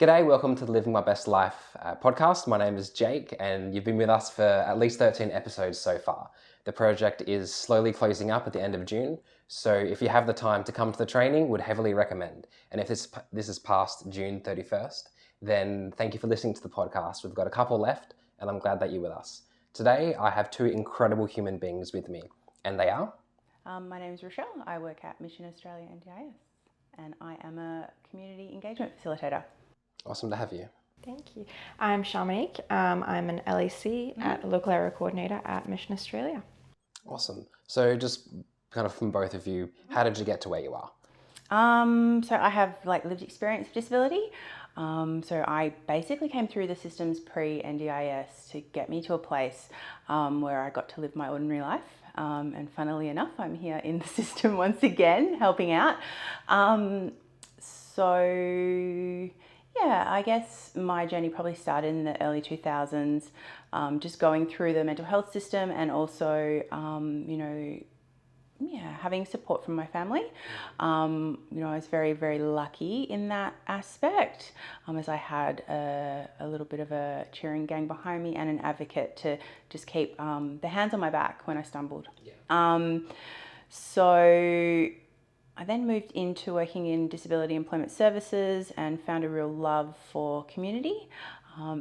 G'day, welcome to the Living My Best Life podcast. My name is Jake and you've been with us for at least 13 episodes so far. The project is slowly closing up at the end of June, so if you have the time to come to the training, would heavily recommend. And if this is past June 31st, then thank you for listening to the podcast. We've got a couple left and I'm glad that you're with us. Today, I have two incredible human beings with me, and they are? My name is Rochelle. I work at Mission Australia NDIS and I am a community engagement facilitator. Awesome to have you. Thank you. I'm Shamanique. I'm an LAC at Local Area Coordinator at Mission Australia. Awesome. So just kind of from both of you, how did you get to where you are? So I have lived experience of disability. So I basically came through the systems pre-NDIS to get me to a place where I got to live my ordinary life. And funnily enough, I'm here in the system once again, helping out. Yeah, I guess my journey probably started in the early 2000s, just going through the mental health system and also, having support from my family. I was very, very lucky in that aspect, as I had a little bit of a cheering gang behind me and an advocate to just keep the hands on my back when I stumbled. Yeah. So I then moved into working in disability employment services and found a real love for community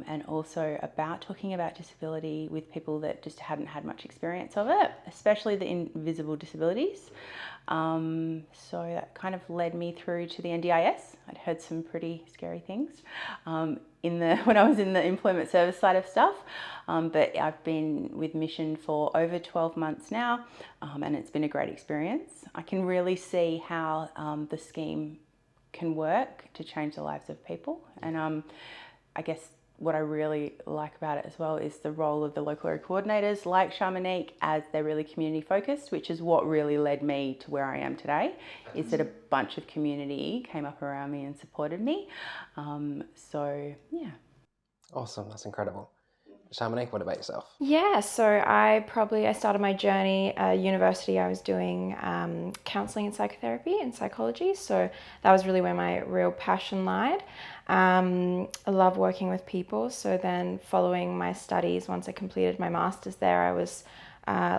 and also about talking about disability with people that just hadn't had much experience of it, especially the invisible disabilities. So that kind of led me through to the NDIS. I'd heard some pretty scary things when I was in the employment service side of stuff. But I've been with Mission for over 12 months now, and it's been a great experience. I can really see how the scheme can work to change the lives of people. And I guess what I really like about it as well is the role of the local area coordinators like Shamanique, as they're really community focused, which is what really led me to where I am today, is that a bunch of community came up around me and supported me. Yeah. Awesome, that's incredible. Shamanique, what about yourself? Yeah, so I started my journey at university. I was doing counselling and psychotherapy and psychology, so that was really where my real passion lied. I love working with people, so then following my studies, once I completed my master's there, I was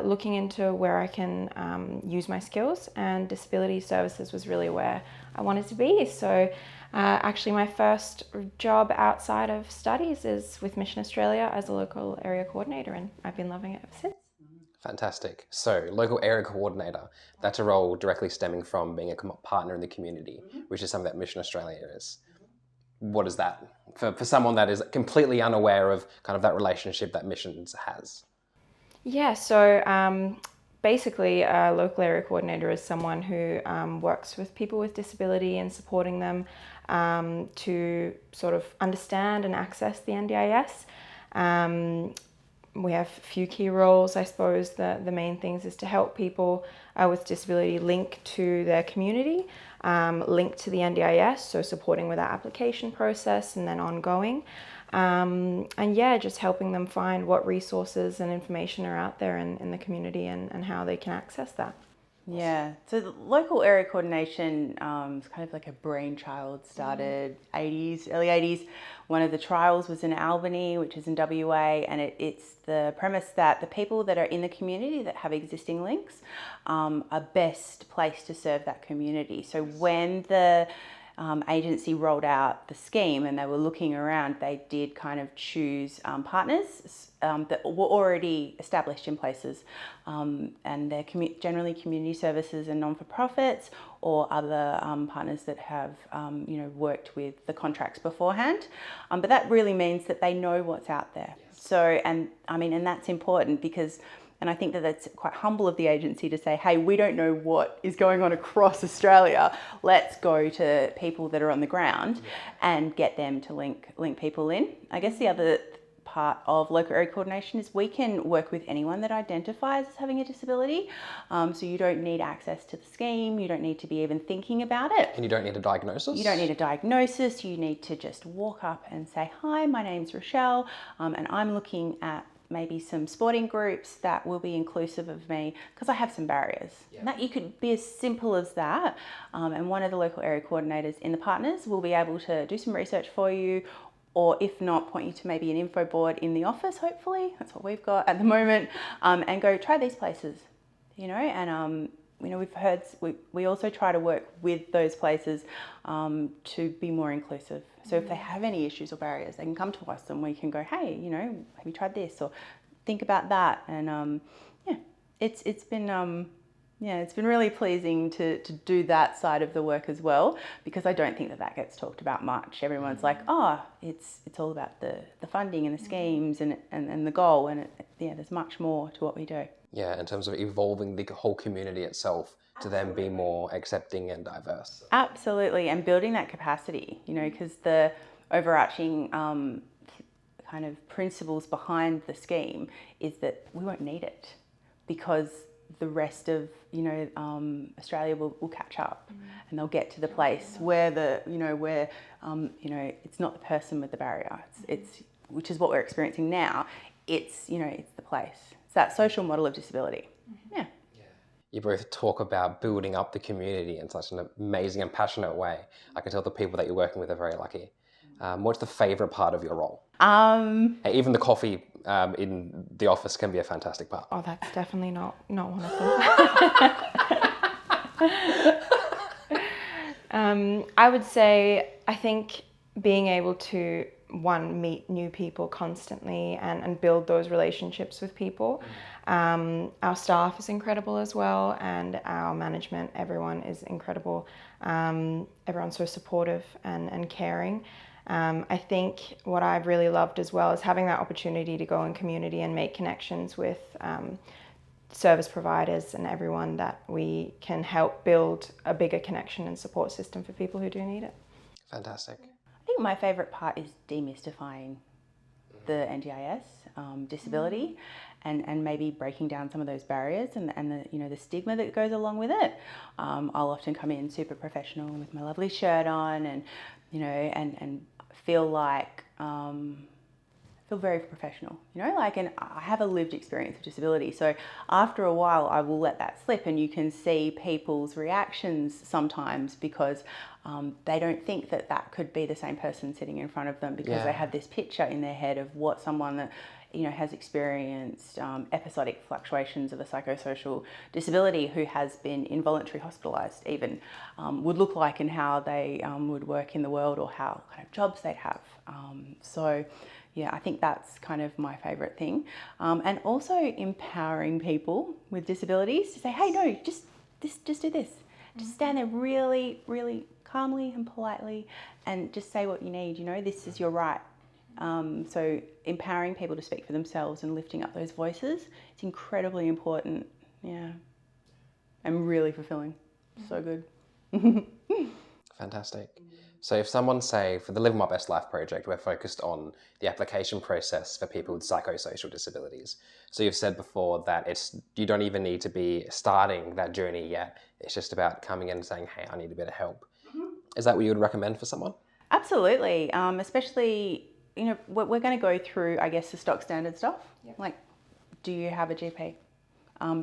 looking into where I can use my skills, and disability services was really where I wanted to be. So actually my first job outside of studies is with Mission Australia as a local area coordinator, and I've been loving it ever since. Fantastic. So local area coordinator, that's a role directly stemming from being a partner in the community, which is something that Mission Australia is. What is that for someone that is completely unaware of kind of that relationship that Missions has? Yeah, so basically a local area coordinator is someone who works with people with disability and supporting them to sort of understand and access the NDIS. We have a few key roles. I suppose the main things is to help people with disability link to their community, link to the NDIS, so supporting with that application process and then ongoing. And yeah, just helping them find what resources and information are out there in the community and how they can access that. Yeah, so the local area coordination is kind of like a brainchild, started early 80s. One of the trials was in Albany, which is in WA, and it's the premise that the people that are in the community that have existing links are best placed to serve that community. So when the agency rolled out the scheme and they were looking around, they did kind of choose partners that were already established in places, and they're generally community services and non-for-profits or other partners that have worked with the contracts beforehand. But that really means that they know what's out there. Yes. So, and that's important because, and I think that that's quite humble of the agency to say, hey, we don't know what is going on across Australia. Let's go to people that are on the ground and get them to link people in. I guess the other part of local area coordination is we can work with anyone that identifies as having a disability. So you don't need access to the scheme. You don't need to be even thinking about it. And you don't need a diagnosis? You don't need a diagnosis. You need to just walk up and say, hi, my name's Rochelle, and I'm looking at maybe some sporting groups that will be inclusive of me because I have some barriers. And that you could be as simple as that. And one of the local area coordinators in the partners will be able to do some research for you, or if not, point you to maybe an info board in the office, hopefully. That's what we've got at the moment. And go try these places, and we've heard, we also try to work with those places to be more inclusive. So if they have any issues or barriers, they can come to us and we can go, hey, have you tried this, or think about that. And it's been really pleasing to do that side of the work as well, because I don't think that gets talked about much. Everyone's like, it's all about the funding and the schemes and the goal, and there's much more to what we do. Yeah, in terms of evolving the whole community itself to then be more accepting and diverse. Absolutely, and building that capacity, because the overarching kind of principles behind the scheme is that we won't need it, because the rest of Australia will catch up, and they'll get to the place where it's not the person with the barrier, it's which is what we're experiencing now. It's the place. It's that social model of disability. Yeah. You both talk about building up the community in such an amazing and passionate way. I can tell the people that you're working with are very lucky. What's the favourite part of your role? Even the coffee in the office can be a fantastic part. Oh, that's definitely not one of them. I would say, I think being able to, meet new people constantly and build those relationships with people. Our staff is incredible as well, and our management, everyone is incredible. Everyone's so supportive and caring. I think what I've really loved as well is having that opportunity to go in community and make connections with service providers and everyone, that we can help build a bigger connection and support system for people who do need it. Fantastic. I think my favourite part is demystifying the NDIS disability, and maybe breaking down some of those barriers and the stigma that goes along with it. I'll often come in super professional with my lovely shirt on, and and feel like feel very professional, and I have a lived experience of disability. So after a while, I will let that slip, and you can see people's reactions sometimes, because they don't think that could be the same person sitting in front of them, because they have this picture in their head of what someone that has experienced episodic fluctuations of a psychosocial disability, who has been involuntary hospitalised even, would look like, and how they would work in the world, or how kind of jobs they'd have. I think that's kind of my favourite thing. And also empowering people with disabilities to say, hey, no, just do this. Just stand there really, really calmly and politely, and just say what you need. This is your right. So empowering people to speak for themselves and lifting up those voices, it's incredibly important. Yeah. And really fulfilling. So good. Fantastic. So if someone, say, for the Living My Best Life project, we're focused on the application process for people with psychosocial disabilities. So you've said before that you don't even need to be starting that journey yet. It's just about coming in and saying, hey, I need a bit of help. Is that what you would recommend for someone? Absolutely. Especially, we're going to go through, I guess, the stock standard stuff. Yep. Like, do you have a GP?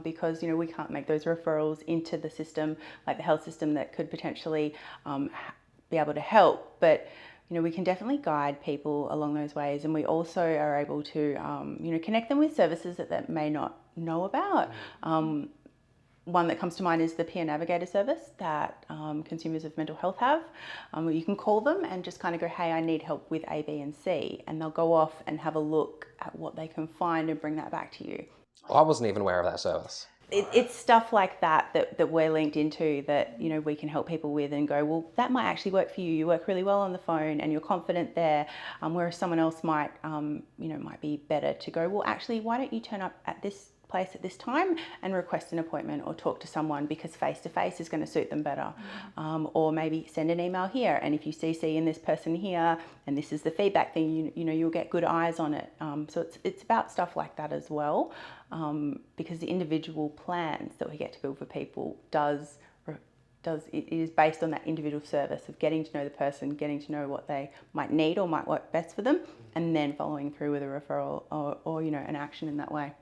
Because, we can't make those referrals into the system, like the health system, that could potentially be able to help. But, we can definitely guide people along those ways. And we also are able to, connect them with services that they may not know about. One that comes to mind is the Peer Navigator service that consumers of mental health have. You can call them and just kind of go, hey, I need help with A, B, and C. And they'll go off and have a look at what they can find and bring that back to you. Oh, I wasn't even aware of that service. It's stuff like that we're linked into, that we can help people with, and go, well, that might actually work for you. You work really well on the phone and you're confident there, whereas someone else might might be better to go, well, actually, why don't you turn up at this place at this time and request an appointment, or talk to someone, because face-to-face is going to suit them better. Or maybe send an email here, and if you CC in this person here, and this is the feedback thing, you'll get good eyes on it. So it's about stuff like that as well, because the individual plans that we get to build for people does it is based on that individual service of getting to know the person, getting to know what they might need or might work best for them, and then following through with a referral or an action in that way.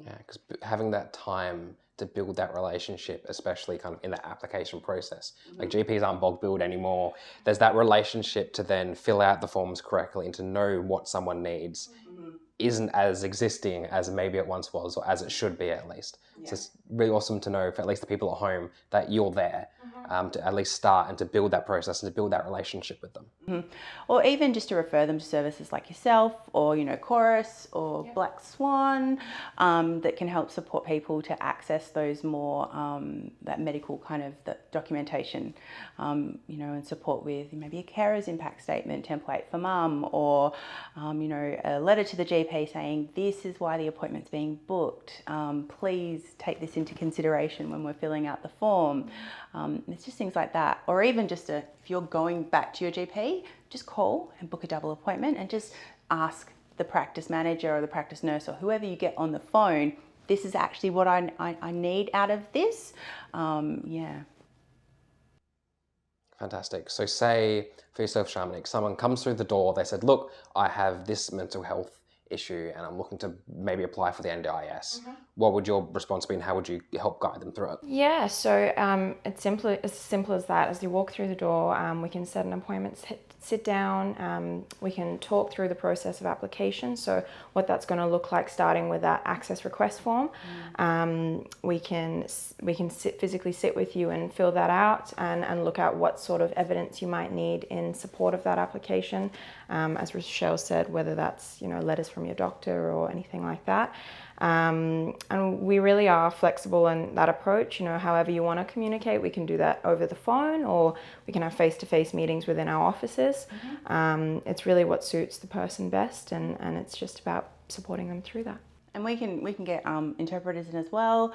Yeah, because having that time to build that relationship, especially kind of in that application process. Like GPs aren't bog billed anymore. There's that relationship to then fill out the forms correctly and to know what someone needs isn't as existing as maybe it once was, or as it should be at least. Yeah. So it's really awesome to know for at least the people at home that you're there to at least start and to build that process and to build that relationship with them. Or even just to refer them to services like yourself or, Chorus or Black Swan that can help support people to access those more, that medical kind of the documentation, and support with maybe a carer's impact statement template for mum or, a letter to the GP saying this is why the appointment's being booked. Please take this into consideration when we're filling out the form. It's just things like that. Or even just if you're going back to your GP, just call and book a double appointment and just ask the practice manager or the practice nurse or whoever you get on the phone, this is actually what I need out of this. Fantastic. So say for yourself, Shamanic, someone comes through the door, they said, look, I have this mental health issue and I'm looking to maybe apply for the NDIS. What would your response be and how would you help guide them through it? Yeah, so it's as simple as that. As you walk through the door, we can set an appointment, sit down, we can talk through the process of application. So what that's going to look like, starting with that access request form. We can physically sit with you and fill that out and look at what sort of evidence you might need in support of that application. As Rochelle said, whether that's letters from your doctor or anything like that. And we really are flexible in that approach. However you want to communicate, we can do that over the phone or we can have face-to-face meetings within our offices. It's really what suits the person best, and it's just about supporting them through that. And we can get interpreters in as well.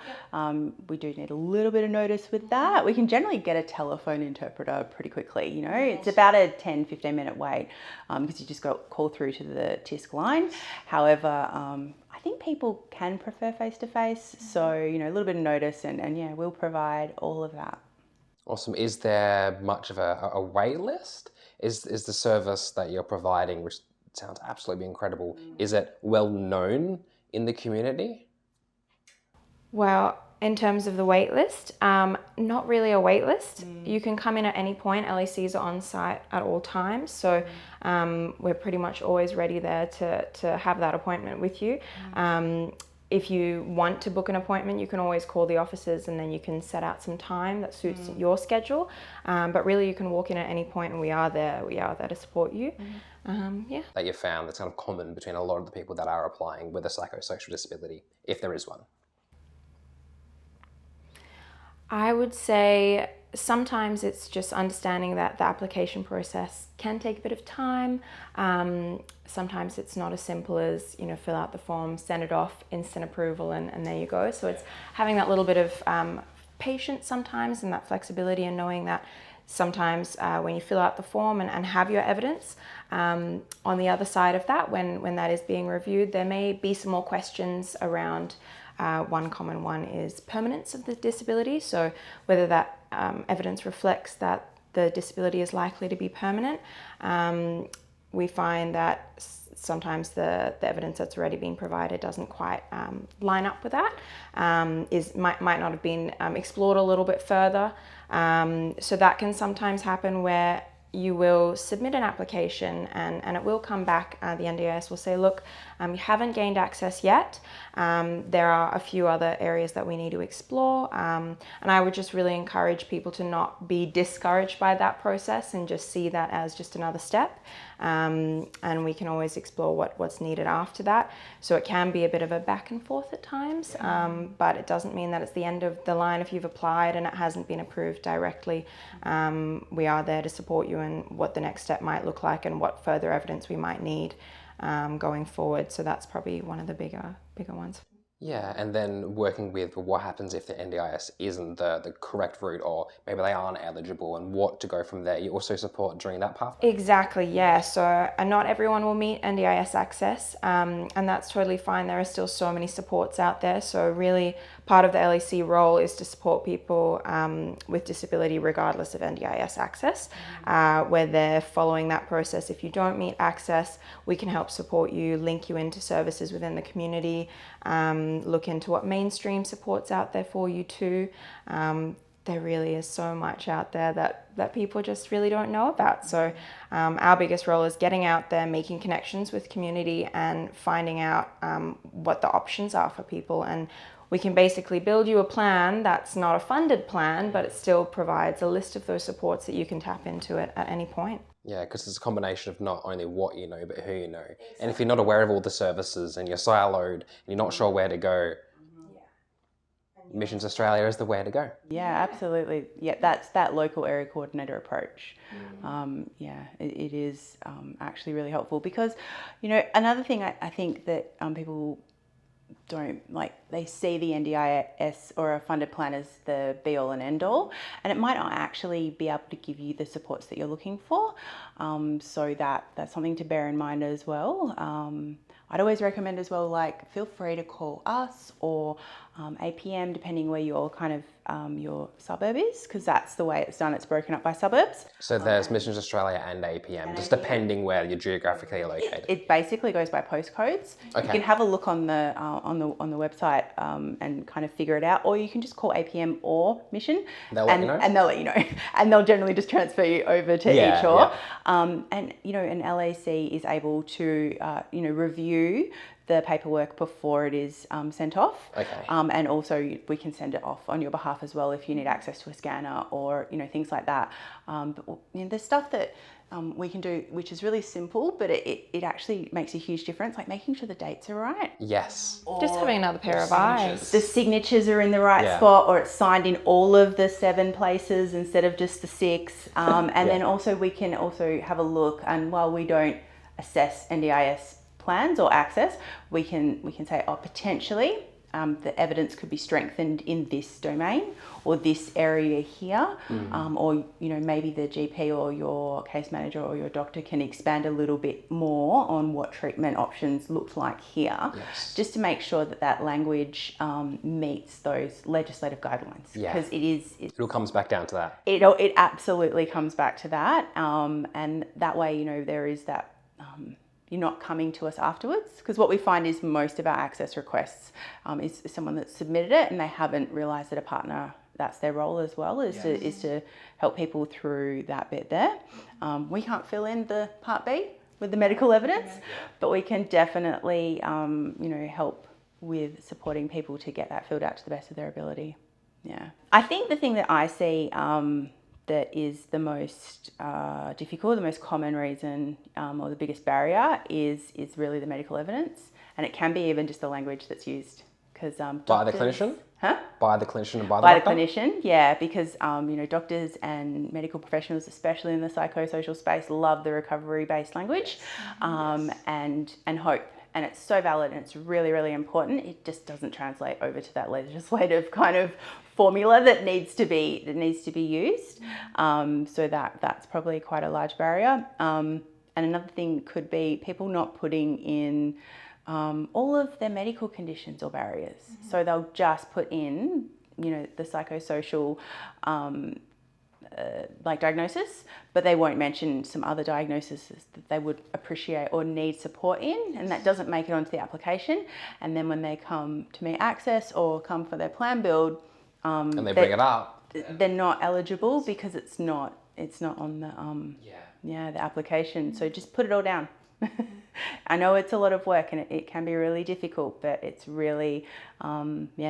We do need a little bit of notice with that. We can generally get a telephone interpreter pretty quickly. It's about a 10-15 minute wait because you just got to call through to the TISC line. However, I think people can prefer face-to-face. So, a little bit of notice and yeah, we'll provide all of that. Awesome. Is there much of a wait list? Is the service that you're providing, which sounds absolutely incredible, is it well known in the community? Well, in terms of the wait list, not really a wait list. You can come in at any point. LECs are on site at all times. So we're pretty much always ready there to have that appointment with you. If you want to book an appointment, you can always call the offices and then you can set out some time that suits your schedule. But really you can walk in at any point and we are there to support you. That you found that's kind of common between a lot of the people that are applying with a psychosocial disability, if there is one? I would say sometimes it's just understanding that the application process can take a bit of time. Sometimes it's not as simple as, fill out the form, send it off, instant approval, and there you go. So it's having that little bit of patience sometimes and that flexibility and knowing that sometimes when you fill out the form and have your evidence, on the other side of that, when that is being reviewed, there may be some more questions around. One common one is permanence of the disability. So whether that evidence reflects that the disability is likely to be permanent. We find that sometimes the evidence that's already been provided doesn't quite line up with that, might not have been explored a little bit further. So that can sometimes happen where you will submit an application and it will come back, the NDIS will say, look, you haven't gained access yet. There are a few other areas that we need to explore. And I would just really encourage people to not be discouraged by that process and just see that as just another step. And we can always explore what's needed after that. So it can be a bit of a back and forth at times, but it doesn't mean that it's the end of the line if you've applied and it hasn't been approved directly. We are there to support you in what the next step might look like and what further evidence we might need going forward. So that's probably one of the bigger ones. Yeah, and then working with what happens if the NDIS isn't the correct route, or maybe they aren't eligible, and what to go from there. You also support during that path? Exactly, yeah. So not everyone will meet NDIS access, and that's totally fine. There are still so many supports out there. So really part of the LEC role is to support people with disability regardless of NDIS access. Where they're following that process. If you don't meet access, we can help support you, link you into services within the community, look into what mainstream support's out there for you too. There really is so much out there that people just really don't know about. So our biggest role is getting out there, making connections with community and finding out what the options are for people. And we can basically build you a plan that's not a funded plan, but it still provides a list of those supports that you can tap into at any point. Yeah, because it's a combination of not only what you know, but who you know. Exactly. And if you're not aware of all the services and you're siloed and you're not sure where to go, Missions Australia is the way to go. Yeah, absolutely. Yeah, that's that local area coordinator approach. It is actually really helpful because, another thing I think that people don't like, they see the NDIS or a funded plan as the be all and end all, and it might not actually be able to give you the supports that you're looking for. So that's something to bear in mind as well. I'd always recommend as well, feel free to call us or APM, depending where your kind of your suburb is, because that's the way it's done. It's broken up by suburbs. So there's Missions Australia and APM, just depending where you're geographically located. It basically goes by postcodes. Okay. You can have a look on the website and kind of figure it out, or you can just call APM or Mission. They'll let you know. And they'll let you know, and they'll generally just transfer you over to each or. Yeah. And an LAC is able to review the paperwork before it is sent off. Okay. And also we can send it off on your behalf as well if you need access to a scanner or things like that. But there's stuff that we can do which is really simple, but it actually makes a huge difference, like making sure the dates are right. Yes. Or just having another pair of eyes. The signatures are in the right spot, or it's signed in all of the 7 places instead of just the 6. And then also we can also have a look, and while we don't assess NDIS plans or access, we can say, potentially the evidence could be strengthened in this domain or this area here, or maybe the GP or your case manager or your doctor can expand a little bit more on what treatment options look like here, just to make sure that language meets those legislative guidelines. Because it all comes back down to that. It absolutely comes back to that, and that way there is that. You're not coming to us afterwards, because what we find is most of our access requests is someone that's submitted it and they haven't realised that a partner, that's their role as well, is to help people through that bit there. We can't fill in the Part B with the medical evidence, but we can definitely help with supporting people to get that filled out to the best of their ability. Yeah, I think the thing that I see that is the most difficult, the most common reason or the biggest barrier is really the medical evidence, and it can be even just the language that's used. Because by the clinician? Huh? By the clinician and by the doctor? By the clinician, yeah, because doctors and medical professionals, especially in the psychosocial space, love the recovery-based language and hope. And it's so valid and it's really, really important. It just doesn't translate over to that legislative kind of formula that needs to be used. So that's probably quite a large barrier. And another thing could be people not putting in all of their medical conditions or barriers. So they'll just put in, the psychosocial diagnosis, but they won't mention some other diagnoses that they would appreciate or need support in, and that doesn't make it onto the application. And then when they come to meet access or come for their plan build, and they bring it up, they're not eligible because it's not on the the application. So just put it all down. I know it's a lot of work and it can be really difficult, but it's really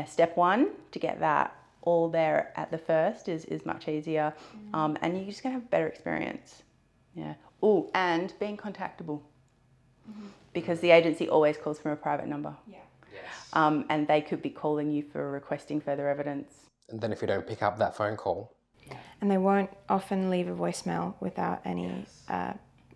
step 1 to get that all there at the first is much easier, and you're just gonna have a better experience. And being contactable, because the agency always calls from a private number. And they could be calling you for requesting further evidence. And then if you don't pick up that phone call, and they won't often leave a voicemail without any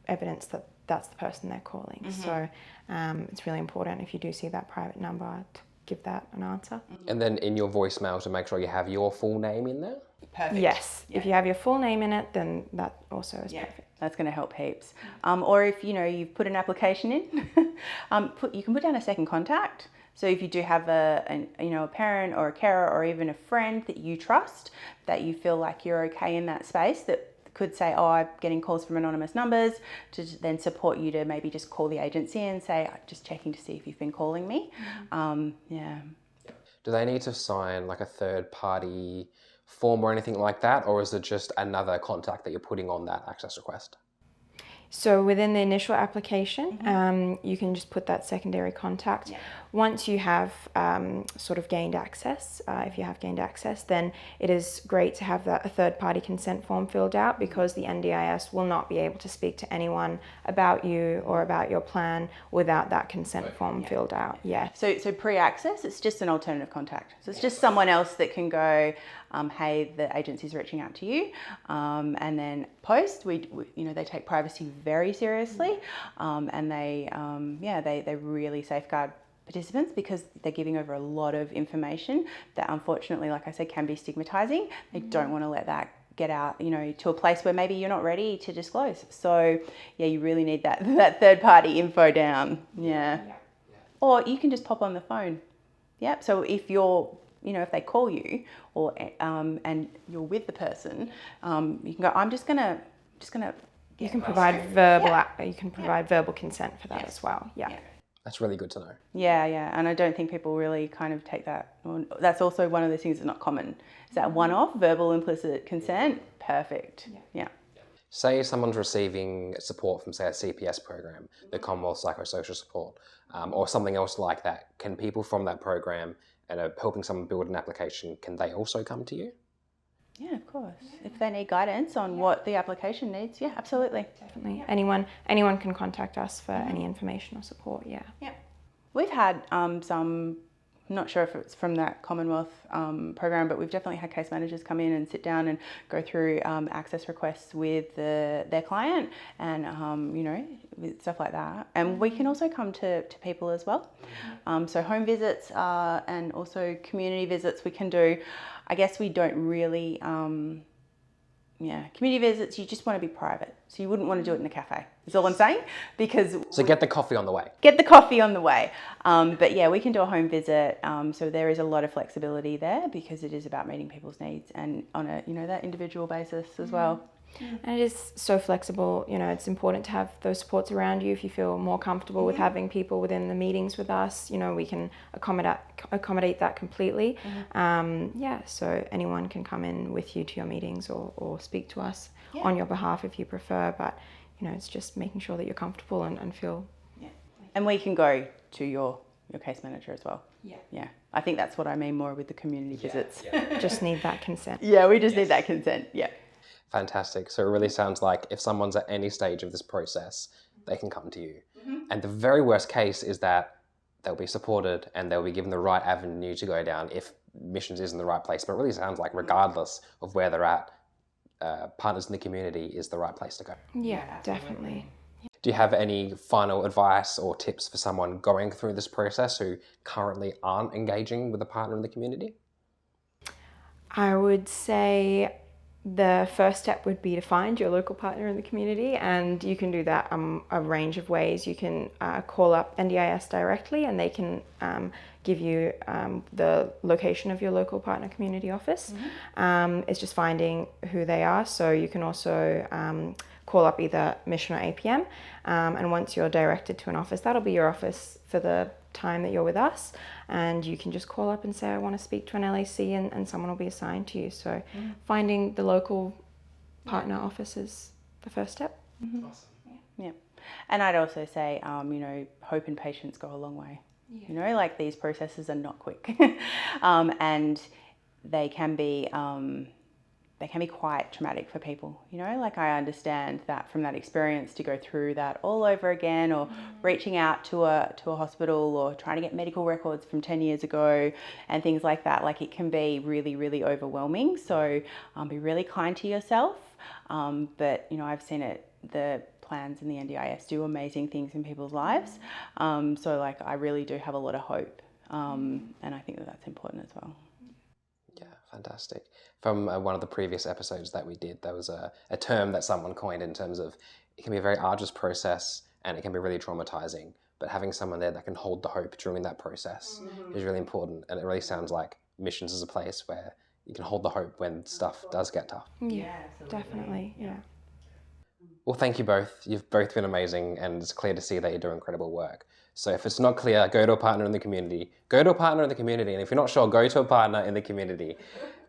evidence that that's the person they're calling. So it's really important if you do see that private number to give that an answer. And then in your voicemail to make sure you have your full name in there? Perfect. Yes. If you have your full name in it, then that also is perfect. That's going to help heaps. Or if you've put an application in, you can put down a second contact. So if you do have a parent or a carer or even a friend that you trust, that you feel like you're okay in that space, that could say, oh, I'm getting calls from anonymous numbers, to then support you to maybe just call the agency and say, I'm just checking to see if you've been calling me. Yeah. Do they need to sign like a third party form or anything like that, or is it just another contact that you're putting on that access request? So within the initial application, you can just put that secondary contact. Yeah. Once you have sort of gained access, if you have gained access, then it is great to have a third-party consent form filled out, because the NDIS will not be able to speak to anyone about you or about your plan without that consent form filled out. Yeah. So pre-access, it's just an alternative contact. So it's just someone else that can go, hey, the agency's reaching out to you, and then post, we they take privacy very seriously, and they really safeguard participants, because they're giving over a lot of information that, unfortunately, like I said, can be stigmatizing. They don't want to let that get out, to a place where maybe you're not ready to disclose. So yeah, you really need that third party info down. Yeah. Or you can just pop on the phone. Yep. So if you're, if they call you, or and you're with the person, you can go, I'm just gonna. You can provide verbal. You can provide verbal consent for that as well. Yeah. That's really good to know. Yeah, and I don't think people really kind of take that. That's also one of the things that's not common. Is that one-off verbal implicit consent? Perfect. Yeah. Say someone's receiving support from, say, a CPS program, the Commonwealth Psychosocial Support, or something else like that. Can people from that program and are helping someone build an application, can they also come to you? Yeah, of course. If they need guidance on what the application needs, yeah, absolutely. Definitely. Anyone can contact us for any information or support. Yeah. We've had some, I'm not sure if it's from that Commonwealth program, but we've definitely had case managers come in and sit down and go through access requests with their client, and with stuff like that. And we can also come to people as well. So home visits and also community visits we can do. I guess we don't really, community visits, you just want to be private. So you wouldn't want to do it in a cafe, is all I'm saying. So get the coffee on the way. Get the coffee on the way. But yeah, we can do a home visit. So there is a lot of flexibility there, because it is about meeting people's needs and on a, that individual basis as well. And it is so flexible. It's important to have those supports around you. If you feel more comfortable with having people within the meetings with us, we can accommodate that completely. So anyone can come in with you to your meetings or speak to us on your behalf if you prefer. But it's just making sure that you're comfortable and feel. And we can go to your case manager as well. Yeah. I think that's what I mean more with the community visits. Just need that consent. Yeah, we just need that consent. Yeah. Fantastic. So it really sounds like if someone's at any stage of this process, they can come to you. And the very worst case is that they'll be supported and they'll be given the right avenue to go down if Missions is in the right place. But it really sounds like regardless of where they're at, Partners in the Community is the right place to go. Yeah, definitely. Do you have any final advice or tips for someone going through this process who currently aren't engaging with a partner in the community? I would say the first step would be to find your local partner in the community, and you can do that a range of ways. You can call up NDIS directly, and they can give you the location of your local partner community office. It's just finding who they are. So you can also call up either Mission or APM, and once you're directed to an office, that'll be your office for the time that you're with us, and you can just call up and say, I want to speak to an LAC, and someone will be assigned to you. So finding the local partner office is the first step. Awesome. Yeah. And I'd also say, hope and patience go a long way. Like these processes are not quick, and they can be quite traumatic for people. Like I understand that from that experience, to go through that all over again, or reaching out to a hospital, or trying to get medical records from 10 years ago and things like that. Like it can be really, really overwhelming. So be really kind to yourself. But I've seen the plans in the NDIS do amazing things in people's lives. So like I really do have a lot of hope. And I think that that's important as well. Yeah, fantastic. From one of the previous episodes that we did, there was a term that someone coined in terms of it can be a very arduous process and it can be really traumatizing, but having someone there that can hold the hope during that process is really important. And it really sounds like Missions is a place where you can hold the hope when stuff does get tough. Yeah, definitely. Yeah. Well, thank you both. You've both been amazing, and it's clear to see that you do incredible work. So if it's not clear, go to a partner in the community. Go to a partner in the community, and if you're not sure, go to a partner in the community.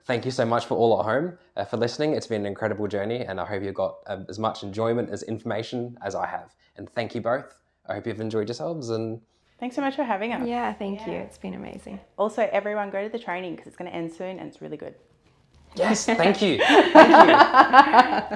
Thank you so much for all at home for listening. It's been an incredible journey, and I hope you've got as much enjoyment as information as I have. And thank you both. I hope you've enjoyed yourselves. And Thanks so much for having us. Yeah, thank you. It's been amazing. Also, everyone go to the training because it's going to end soon and it's really good. yes, thank you. Thank you.